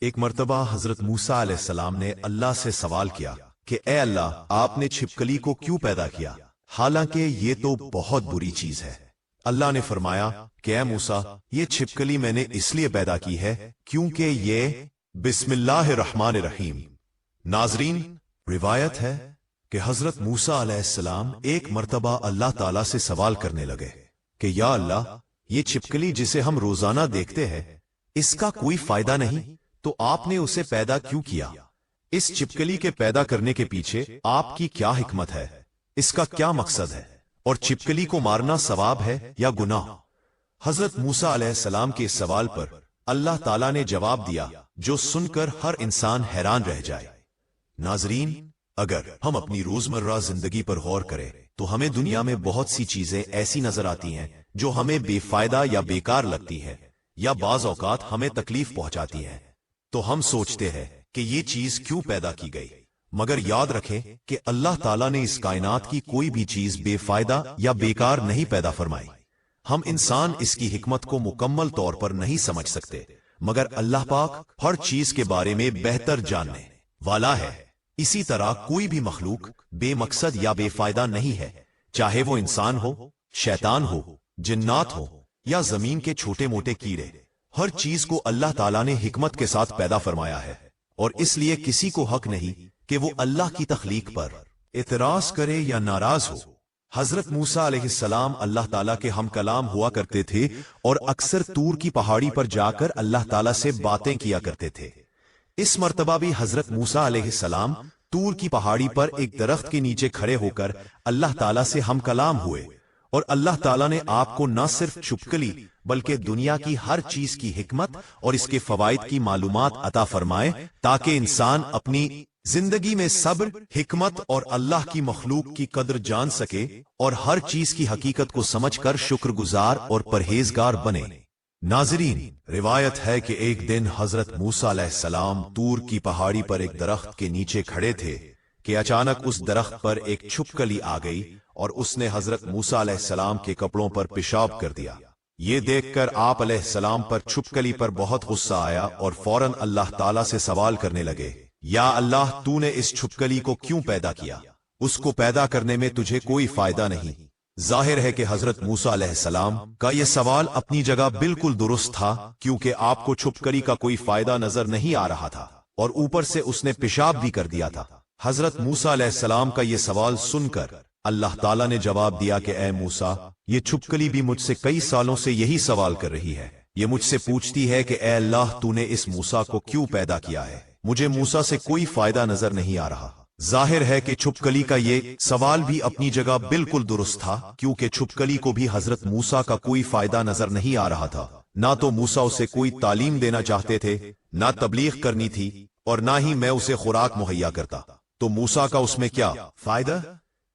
ایک مرتبہ حضرت موسیٰ علیہ السلام نے اللہ سے سوال کیا کہ اے اللہ، آپ نے چھپکلی کو کیوں پیدا کیا، حالانکہ یہ تو بہت بری چیز ہے۔ اللہ نے فرمایا کہ اے موسیٰ، یہ چھپکلی میں نے اس لیے پیدا کی ہے کیونکہ یہ بسم اللہ الرحمن الرحیم۔ ناظرین، روایت ہے کہ حضرت موسیٰ علیہ السلام ایک مرتبہ اللہ تعالیٰ سے سوال کرنے لگے کہ یا اللہ، یہ چھپکلی جسے ہم روزانہ دیکھتے ہیں، اس کا کوئی فائدہ نہیں، تو آپ نے اسے پیدا کیوں کیا؟ اس چھپکلی کے پیدا کرنے کے پیچھے آپ کی کیا حکمت ہے؟ اس کا کیا مقصد ہے؟ اور چھپکلی کو مارنا ثواب ہے یا گناہ؟ حضرت موسیٰ علیہ السلام کے اس سوال پر اللہ تعالیٰ نے جواب دیا جو سن کر ہر انسان حیران رہ جائے۔ ناظرین، اگر ہم اپنی روزمرہ زندگی پر غور کریں تو ہمیں دنیا میں بہت سی چیزیں ایسی نظر آتی ہیں جو ہمیں بے فائدہ یا بیکار لگتی ہیں، یا بعض اوقات ہمیں تکلیف پہنچاتی ہیں، تو ہم سوچتے ہیں کہ یہ چیز کیوں پیدا کی گئی، مگر یاد رکھیں کہ اللہ تعالیٰ نے اس کائنات کی کوئی بھی چیز بے فائدہ یا بیکار نہیں پیدا فرمائی۔ ہم انسان اس کی حکمت کو مکمل طور پر نہیں سمجھ سکتے، مگر اللہ پاک ہر چیز کے بارے میں بہتر جاننے والا ہے۔ اسی طرح کوئی بھی مخلوق بے مقصد یا بے فائدہ نہیں ہے، چاہے وہ انسان ہو، شیطان ہو، جنات ہو یا زمین کے چھوٹے موٹے کیڑے، ہر چیز کو اللہ تعالیٰ نے حکمت کے ساتھ پیدا فرمایا ہے، اور اس لیے کسی کو حق نہیں کہ وہ اللہ کی تخلیق پر اعتراض کرے یا ناراض ہو۔ حضرت موسیٰ علیہ السلام اللہ تعالیٰ کے ہم کلام ہوا کرتے تھے اور اکثر طور کی پہاڑی پر جا کر اللہ تعالیٰ سے باتیں کیا کرتے تھے۔ اس مرتبہ بھی حضرت موسیٰ علیہ السلام طور کی پہاڑی پر ایک درخت کے نیچے کھڑے ہو کر اللہ تعالیٰ سے ہم کلام ہوئے، اور اللہ تعالیٰ نے آپ کو نہ صرف چھپکلی بلکہ دنیا کی ہر چیز کی حکمت اور اس کے فوائد کی معلومات عطا فرمائے تاکہ انسان اپنی زندگی میں صبر، حکمت اور اللہ کی مخلوق کی قدر جان سکے اور ہر چیز کی حقیقت کو سمجھ کر شکر گزار اور پرہیزگار بنے۔ ناظرین، روایت ہے کہ ایک دن حضرت موسیٰ علیہ السلام طور کی پہاڑی پر ایک درخت کے نیچے کھڑے تھے کہ اچانک اس درخت پر ایک چھپکلی آ گئی اور اس نے حضرت موسیٰ علیہ السلام کے کپڑوں پر پیشاب کر دیا۔ یہ دیکھ کر آپ علیہ السلام پر چھپکلی پر بہت غصہ آیا اور فوراً اللہ تعالیٰ سے سوال کرنے لگے، یا اللہ، تو نے اس چھپکلی کو کیوں پیدا کیا؟ اس کو پیدا کرنے میں تجھے کوئی فائدہ نہیں۔ ظاہر ہے کہ حضرت موسیٰ علیہ السلام کا یہ سوال اپنی جگہ بالکل درست تھا، کیونکہ آپ کو چھپکلی کا کوئی فائدہ نظر نہیں آ رہا تھا، اور اوپر سے اس نے پیشاب بھی کر دیا تھا۔ حضرت موسیٰ علیہ السلام کا یہ سوال سن کر اللہ تعالیٰ نے جواب دیا کہ اے موسیٰ، یہ چھپکلی بھی مجھ سے کئی سالوں سے یہی سوال کر رہی ہے۔ یہ مجھ سے پوچھتی ہے کہ اے اللہ، تو نے اس موسیٰ کو کیوں پیدا کیا ہے؟ مجھے موسیٰ سے کوئی فائدہ نظر نہیں آ رہا۔ ظاہر ہے کہ چھپکلی کا یہ سوال بھی اپنی جگہ بالکل درست تھا، کیونکہ چھپکلی کو بھی حضرت موسیٰ کا کوئی فائدہ نظر نہیں آ رہا تھا۔ نہ تو موسیٰ اسے کوئی تعلیم دینا چاہتے تھے، نہ تبلیغ کرنی تھی، اور نہ ہی میں اسے خوراک مہیا کرتا، تو موسیٰ کا اس میں کیا فائدہ؟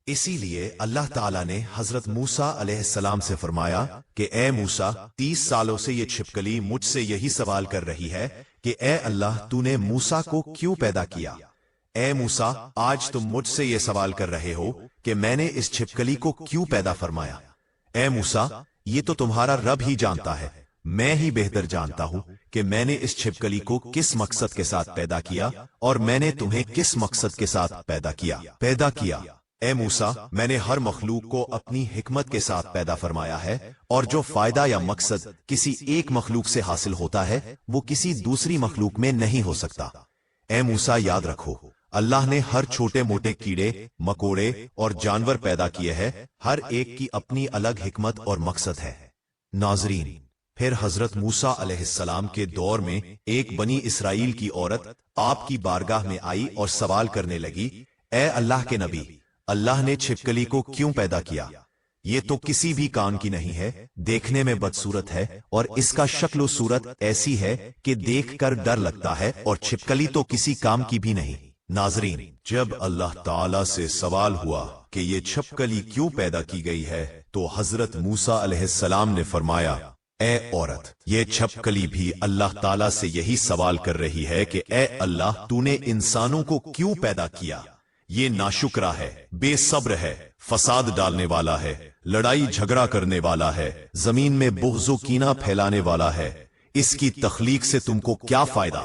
اسی لیے اللہ تعالیٰ نے حضرت موسیٰ علیہ السلام سے فرمایا کہ اے موسیٰ، 30 سالوں سے یہ چھپکلی مجھ سے یہی سوال کر رہی ہے کہ اے اللہ، تو نے موسیٰ کو کیوں پیدا کیا؟ اے موسیٰ، آج تم مجھ سے یہ سوال کر رہے ہو کہ میں نے اس چھپکلی کو کیوں پیدا فرمایا۔ اے موسیٰ، یہ تو تمہارا رب ہی جانتا ہے، میں ہی بہتر جانتا ہوں کہ میں نے اس چھپکلی کو کس مقصد کے ساتھ پیدا کیا، اور میں نے تمہیں کس مقصد کے ساتھ پیدا کیا۔ اے موسیٰ، میں نے ہر مخلوق کو اپنی حکمت کے ساتھ پیدا فرمایا ہے، اور جو فائدہ یا مقصد کسی ایک مخلوق سے حاصل ہوتا ہے وہ کسی دوسری مخلوق میں نہیں ہو سکتا۔ اے موسیٰ، یاد رکھو، اللہ نے ہر چھوٹے موٹے کیڑے، مکوڑے اور جانور پیدا کیے ہیں، ہر ایک کی اپنی الگ حکمت اور مقصد ہے۔ ناظرین، پھر حضرت موسیٰ علیہ السلام کے دور میں ایک بنی اسرائیل کی عورت آپ کی بارگاہ میں آئی اور سوال کرنے لگی، اے اللہ کے نبی، اللہ نے چھپکلی کو کیوں پیدا کیا؟ یہ تو کسی بھی کام کی نہیں ہے، دیکھنے میں بدصورت ہے، اور اس کا شکل و صورت ایسی ہے کہ دیکھ کر ڈر لگتا ہے، اور چھپکلی تو کسی کام کی بھی نہیں۔ ناظرین، جب اللہ تعالیٰ سے سوال ہوا کہ یہ چھپکلی کیوں پیدا کی گئی ہے تو حضرت موسیٰ علیہ السلام نے فرمایا، اے عورت، یہ چھپکلی بھی اللہ تعالیٰ سے یہی سوال کر رہی ہے کہ اے اللہ، تو نے انسانوں کو کیوں پیدا کیا؟ یہ ناشکرا ہے، بے صبر ہے، فساد ڈالنے والا ہے، لڑائی جھگڑا کرنے والا ہے، زمین میں بغض و کینہ پھیلانے والا ہے، اس کی تخلیق سے تم کو کیا فائدہ؟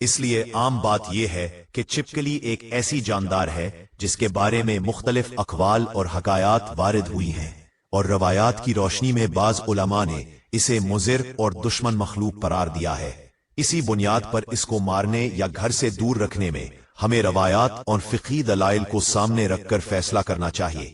اس لیے عام بات یہ ہے کہ چھپکلی ایک ایسی جاندار ہے جس کے بارے میں مختلف اقوال اور حکایات وارد ہوئی ہیں، اور روایات کی روشنی میں بعض علماء نے اسے مضر اور دشمن مخلوق قرار دیا ہے۔ اسی بنیاد پر اس کو مارنے یا گھر سے دور رکھنے میں ہمیں روایات اور فقہی دلائل کو سامنے رکھ کر فیصلہ کرنا چاہیے۔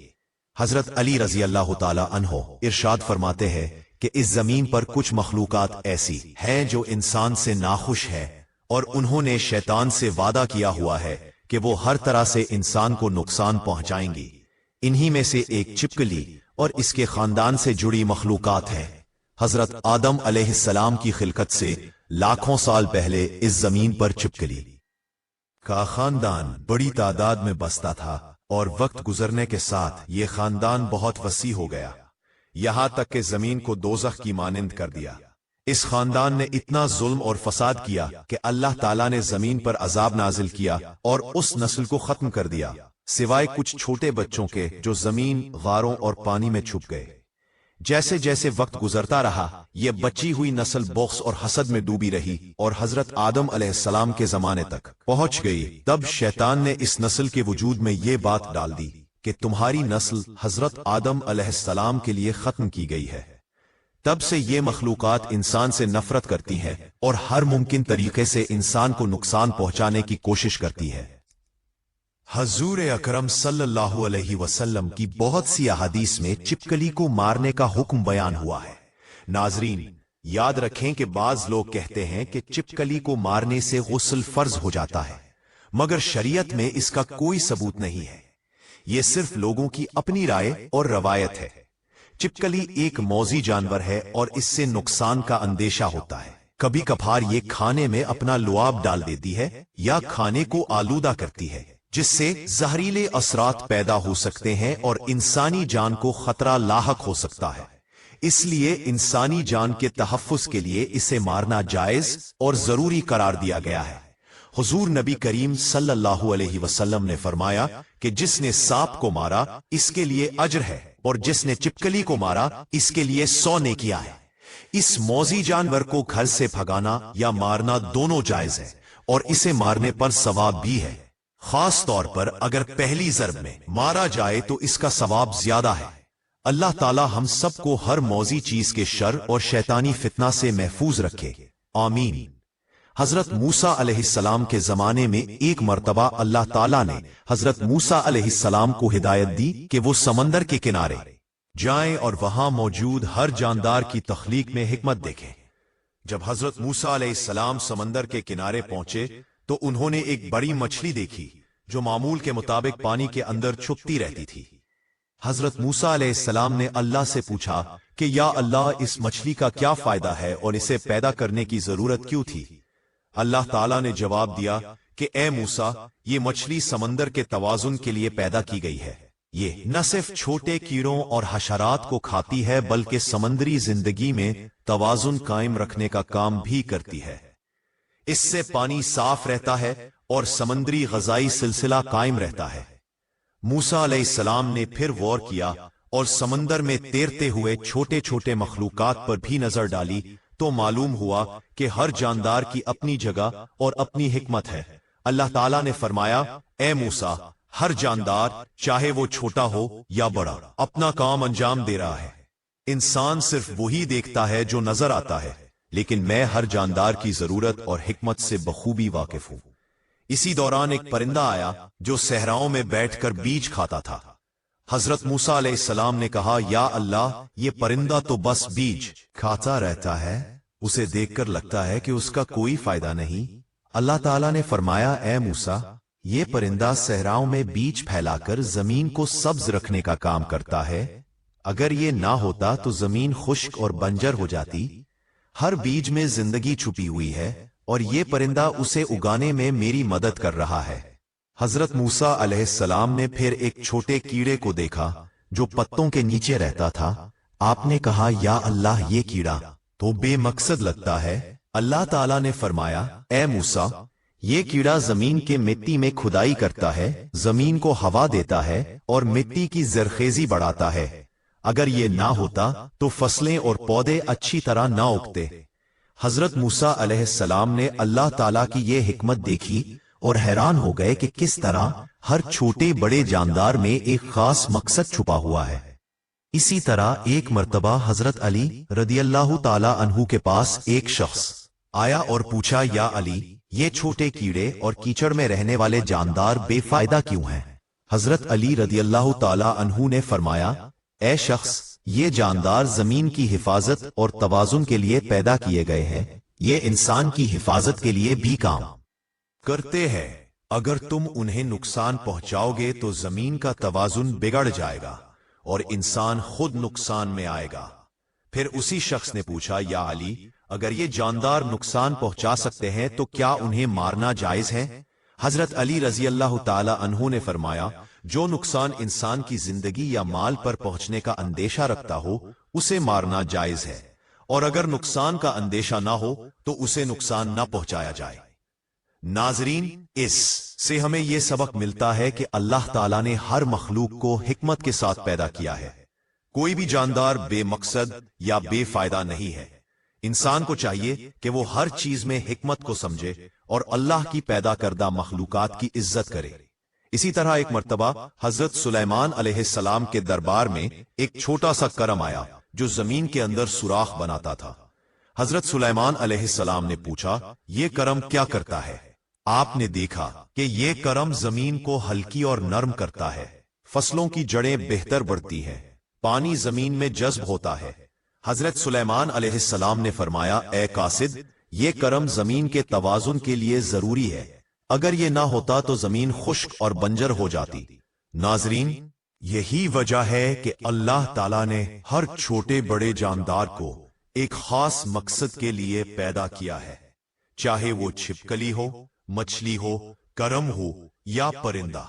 حضرت علی رضی اللہ تعالی عنہ ارشاد فرماتے ہیں کہ اس زمین پر کچھ مخلوقات ایسی ہیں جو انسان سے ناخوش ہے، اور انہوں نے شیطان سے وعدہ کیا ہوا ہے کہ وہ ہر طرح سے انسان کو نقصان پہنچائیں گی۔ انہی میں سے ایک چھپکلی اور اس کے خاندان سے جڑی مخلوقات ہیں۔ حضرت آدم علیہ السلام کی خلقت سے لاکھوں سال پہلے اس زمین پر چھپکلی کا خاندان بڑی تعداد میں بستا تھا، اور وقت گزرنے کے ساتھ یہ خاندان بہت وسیع ہو گیا، یہاں تک کہ زمین کو دوزخ کی مانند کر دیا۔ اس خاندان نے اتنا ظلم اور فساد کیا کہ اللہ تعالیٰ نے زمین پر عذاب نازل کیا اور اس نسل کو ختم کر دیا، سوائے کچھ چھوٹے بچوں کے جو زمین، غاروں اور پانی میں چھپ گئے۔ جیسے جیسے وقت گزرتا رہا، یہ بچی ہوئی نسل بغض اور حسد میں ڈوبی رہی اور حضرت آدم علیہ السلام کے زمانے تک پہنچ گئی۔ تب شیطان نے اس نسل کے وجود میں یہ بات ڈال دی کہ تمہاری نسل حضرت آدم علیہ السلام کے لیے ختم کی گئی ہے۔ تب سے یہ مخلوقات انسان سے نفرت کرتی ہیں اور ہر ممکن طریقے سے انسان کو نقصان پہنچانے کی کوشش کرتی ہے۔ حضور اکرم صلی اللہ علیہ وسلم کی بہت سی احادیث میں چھپکلی کو مارنے کا حکم بیان ہوا ہے۔ ناظرین، یاد رکھیں کہ بعض لوگ کہتے ہیں کہ چھپکلی کو مارنے سے غسل فرض ہو جاتا ہے، مگر شریعت میں اس کا کوئی ثبوت نہیں ہے۔ یہ صرف لوگوں کی اپنی رائے اور روایت ہے۔ چھپکلی ایک موذی جانور ہے اور اس سے نقصان کا اندیشہ ہوتا ہے۔ کبھی کبھار یہ کھانے میں اپنا لعاب ڈال دیتی ہے یا کھانے کو آلودہ کرتی ہے، جس سے زہریلے اثرات پیدا ہو سکتے ہیں اور انسانی جان کو خطرہ لاحق ہو سکتا ہے۔ اس لیے انسانی جان کے تحفظ کے لیے اسے مارنا جائز اور ضروری قرار دیا گیا ہے۔ حضور نبی کریم صلی اللہ علیہ وسلم نے فرمایا کہ جس نے سانپ کو مارا اس کے لیے اجر ہے، اور جس نے چھپکلی کو مارا اس کے لیے 100 نیکیاں ہے۔ اس موذی جانور کو گھر سے بھگانا یا مارنا دونوں جائز ہے، اور اسے مارنے پر ثواب بھی ہے۔ خاص طور پر اگر پہلی ضرب میں مارا جائے تو اس کا ثواب زیادہ ہے۔ اللہ تعالی ہم سب کو ہر موذی چیز کے شر اور شیطانی فتنہ سے محفوظ رکھے، آمین۔ حضرت موسیٰ علیہ السلام کے زمانے میں ایک مرتبہ اللہ تعالیٰ نے حضرت موسیٰ علیہ السلام کو ہدایت دی کہ وہ سمندر کے کنارے جائیں اور وہاں موجود ہر جاندار کی تخلیق میں حکمت دیکھیں۔ جب حضرت موسیٰ علیہ السلام سمندر کے کنارے پہنچے تو انہوں نے ایک بڑی مچھلی دیکھی جو معمول کے مطابق پانی کے اندر چھپتی رہتی تھی۔ حضرت موسیٰ علیہ السلام نے اللہ سے پوچھا کہ یا اللہ، اس مچھلی کا کیا فائدہ ہے اور اسے پیدا کرنے کی ضرورت کیوں تھی؟ اللہ تعالیٰ نے جواب دیا کہ اے موسیٰ، یہ مچھلی سمندر کے توازن کے لیے پیدا کی گئی ہے۔ یہ نہ صرف چھوٹے کیڑوں اور حشرات کو کھاتی ہے بلکہ سمندری زندگی میں توازن قائم رکھنے کا کام بھی کرتی ہے۔ اس سے پانی صاف رہتا ہے اور سمندری غذائی سلسلہ قائم رہتا ہے۔ موسیٰ علیہ السلام نے پھر غور کیا اور سمندر میں تیرتے ہوئے چھوٹے چھوٹے مخلوقات پر بھی نظر ڈالی تو معلوم ہوا کہ ہر جاندار کی اپنی جگہ اور اپنی حکمت ہے۔ اللہ تعالیٰ نے فرمایا، اے موسیٰ، ہر جاندار چاہے وہ چھوٹا ہو یا بڑا اپنا کام انجام دے رہا ہے۔ انسان صرف وہی دیکھتا ہے جو نظر آتا ہے، لیکن میں ہر جاندار کی ضرورت اور حکمت سے بخوبی واقف ہوں۔ اسی دوران ایک پرندہ آیا جو صحراؤں میں بیٹھ کر بیج کھاتا تھا۔ حضرت موسیٰ علیہ السلام نے کہا، یا اللہ، یہ پرندہ تو بس بیج کھاتا رہتا ہے، اسے دیکھ کر لگتا ہے کہ اس کا کوئی فائدہ نہیں۔ اللہ تعالیٰ نے فرمایا، اے موسیٰ، یہ پرندہ صحراؤں میں بیج پھیلا کر زمین کو سبز رکھنے کا کام کرتا ہے۔ اگر یہ نہ ہوتا تو زمین خشک اور بنجر ہو جاتی۔ ہر بیج میں زندگی چھپی ہوئی ہے اور یہ پرندہ اسے اگانے میں میری مدد کر رہا ہے۔ حضرت موسیٰ علیہ السلام نے پھر ایک چھوٹے کیڑے کو دیکھا جو پتوں کے نیچے رہتا تھا۔ آپ نے کہا، یا اللہ، یہ کیڑا تو بے مقصد لگتا ہے۔ اللہ تعالیٰ نے فرمایا، اے موسیٰ، یہ کیڑا زمین کے مٹی میں کھدائی کرتا ہے، زمین کو ہوا دیتا ہے اور مٹی کی زرخیزی بڑھاتا ہے۔ اگر یہ نہ ہوتا تو فصلیں اور پودے اچھی طرح نہ اگتے۔ حضرت موسیٰ علیہ السلام نے اللہ تعالیٰ کی یہ حکمت دیکھی اور حیران ہو گئے کہ کس طرح ہر چھوٹے بڑے جاندار میں ایک خاص مقصد چھپا ہوا ہے۔ اسی طرح ایک مرتبہ حضرت علی رضی اللہ تعالی عنہ کے پاس ایک شخص آیا اور پوچھا، یا علی، یہ چھوٹے کیڑے اور کیچڑ میں رہنے والے جاندار بے فائدہ کیوں ہیں؟ حضرت علی رضی اللہ تعالی عنہ نے فرمایا، اے شخص، یہ جاندار زمین کی حفاظت اور توازن کے لیے پیدا کیے گئے ہیں، یہ انسان کی حفاظت کے لیے بھی کام کرتے ہیں۔ اگر تم انہیں نقصان پہنچاؤ گے تو زمین کا توازن بگڑ جائے گا اور انسان خود نقصان میں آئے گا۔ پھر اسی شخص نے پوچھا، یا علی، اگر یہ جاندار نقصان پہنچا سکتے ہیں تو کیا انہیں مارنا جائز ہے؟ حضرت علی رضی اللہ تعالی عنہ نے فرمایا، جو نقصان انسان کی زندگی یا مال پر پہنچنے کا اندیشہ رکھتا ہو اسے مارنا جائز ہے، اور اگر نقصان کا اندیشہ نہ ہو تو اسے نقصان نہ پہنچایا جائے۔ ناظرین، اس سے ہمیں یہ سبق ملتا ہے کہ اللہ تعالیٰ نے ہر مخلوق کو حکمت کے ساتھ پیدا کیا ہے۔ کوئی بھی جاندار بے مقصد یا بے فائدہ نہیں ہے۔ انسان کو چاہیے کہ وہ ہر چیز میں حکمت کو سمجھے اور اللہ کی پیدا کردہ مخلوقات کی عزت کرے۔ اسی طرح ایک مرتبہ حضرت سلیمان علیہ السلام کے دربار میں ایک چھوٹا سا کرم آیا جو زمین کے اندر سوراخ بناتا تھا۔ حضرت سلیمان علیہ السلام نے پوچھا، یہ کرم کیا کرتا ہے؟ آپ نے دیکھا کہ یہ کرم زمین کو ہلکی اور نرم کرتا ہے، فصلوں کی جڑیں بہتر بڑھتی ہیں، پانی زمین میں جذب ہوتا ہے۔ حضرت سلیمان علیہ السلام نے فرمایا، اے قاصد، یہ کرم زمین کے توازن کے لیے ضروری ہے، اگر یہ نہ ہوتا تو زمین خشک اور بنجر ہو جاتی۔ ناظرین، یہی وجہ ہے کہ اللہ تعالیٰ نے ہر چھوٹے بڑے جاندار کو ایک خاص مقصد کے لیے پیدا کیا ہے، چاہے وہ چھپکلی ہو، مچھلی ہو، کرم ہو یا پرندہ،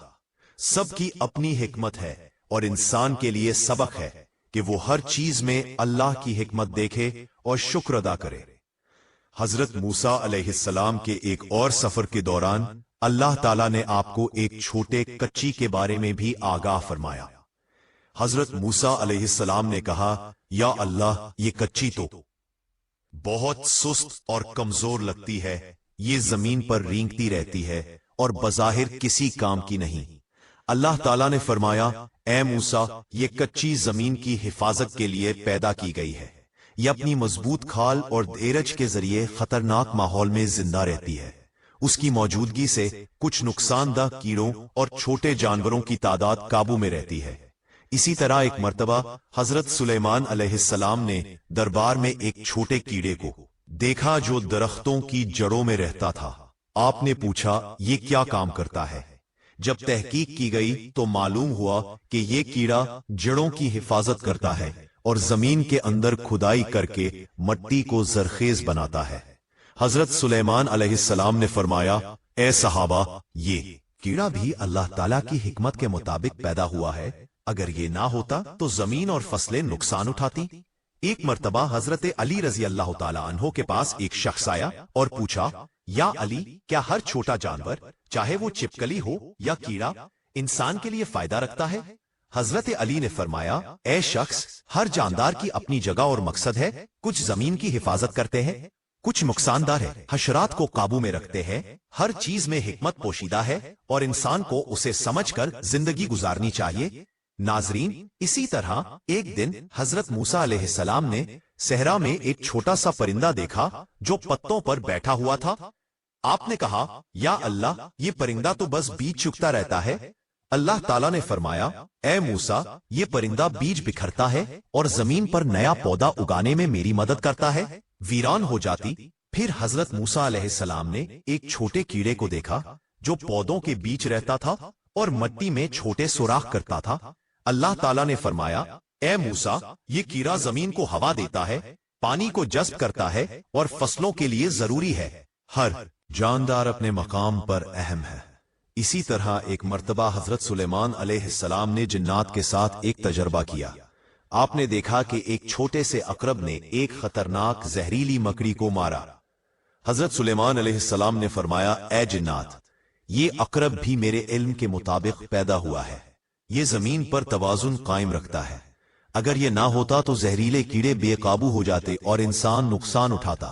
سب کی اپنی حکمت ہے، اور انسان کے لیے سبق ہے کہ وہ ہر چیز میں اللہ کی حکمت دیکھے اور شکر ادا کرے۔ حضرت موسیٰ علیہ السلام کے ایک اور سفر کے دوران اللہ تعالیٰ نے آپ کو ایک چھوٹے کچی کے بارے میں بھی آگاہ فرمایا۔ حضرت موسیٰ علیہ السلام نے کہا، یا اللہ، یہ کچی تو بہت سست اور کمزور لگتی ہے، یہ زمین پر رینگتی رہتی ہے اور بظاہر کسی کام کی نہیں۔ اللہ تعالیٰ نے فرمایا، اے موسیٰ، یہ کچی زمین کی حفاظت کے لیے پیدا کی گئی ہے، یہ اپنی مضبوط کھال اور دھیرج کے ذریعے خطرناک ماحول میں زندہ رہتی ہے۔ اس کی موجودگی سے کچھ نقصان دہ کیڑوں اور چھوٹے جانوروں کی تعداد قابو میں رہتی ہے۔ اسی طرح ایک مرتبہ حضرت سلیمان علیہ السلام نے دربار میں ایک چھوٹے کیڑے کو دیکھا جو درختوں کی جڑوں میں رہتا تھا۔ آپ نے پوچھا، یہ کیا کام کرتا ہے؟ جب تحقیق کی گئی تو معلوم ہوا کہ یہ کیڑا جڑوں کی حفاظت کرتا ہے اور زمین کے اندر کھدائی کر کے مٹی کو زرخیز بناتا ہے۔ حضرت سلیمان علیہ السلام نے فرمایا، اے صحابہ، یہ کیڑا بھی اللہ تعالیٰ کی حکمت کے مطابق پیدا ہوا ہے، اگر یہ نہ ہوتا تو زمین اور فصلیں نقصان اٹھاتی۔ ایک مرتبہ حضرت علی رضی اللہ تعالی عنہ کے پاس ایک شخص آیا اور پوچھا، یا علی، کیا ہر چھوٹا جانور، چاہے وہ چھپکلی ہو یا کیڑا، انسان کے لیے فائدہ رکھتا ہے؟ حضرت علی نے فرمایا، اے شخص، ہر جاندار کی اپنی جگہ اور مقصد ہے، کچھ زمین کی حفاظت کرتے ہیں، کچھ نقصان دہ ہے، حشرات کو قابو میں رکھتے ہیں، ہر چیز میں حکمت پوشیدہ ہے اور انسان کو اسے سمجھ کر زندگی گزارنی چاہیے۔ ناظرین، اسی طرح ایک دن حضرت موسیٰ علیہ السلام نے صحرا میں ایک چھوٹا سا پرندہ دیکھا جو پتوں پر بیٹھا ہوا تھا۔ آپ نے کہا، یا اللہ، یہ پرندہ تو بس بیج چگتا رہتا ہے۔ اللہ تعالیٰ نے فرمایا، اے موسیٰ، یہ پرندہ بیج بکھرتا ہے اور زمین پر نیا پودا اگانے میں میری مدد کرتا ہے، ویران ہو جاتی۔ پھر حضرت موسیٰ علیہ السلام نے ایک چھوٹے کیڑے کو دیکھا جو پودوں کے بیچ رہتا تھا اور مٹی میں چھوٹے سوراخ کرتا تھا۔ اللہ تعالیٰ نے فرمایا، اے موسیٰ، یہ کیڑا زمین کو ہوا دیتا ہے، پانی کو جذب کرتا ہے اور فصلوں کے لیے ضروری ہے۔ ہر جاندار اپنے مقام پر اہم ہے۔ اسی طرح ایک مرتبہ حضرت سلیمان علیہ السلام نے جنات کے ساتھ ایک تجربہ کیا۔ آپ نے دیکھا کہ ایک چھوٹے سے عقرب نے ایک خطرناک زہریلی مکڑی کو مارا۔ حضرت سلیمان علیہ السلام نے فرمایا، اے جنات، یہ عقرب بھی میرے علم کے مطابق پیدا ہوا ہے، یہ زمین پر توازن قائم رکھتا ہے، اگر یہ نہ ہوتا تو زہریلے کیڑے بے قابو ہو جاتے اور انسان نقصان اٹھاتا۔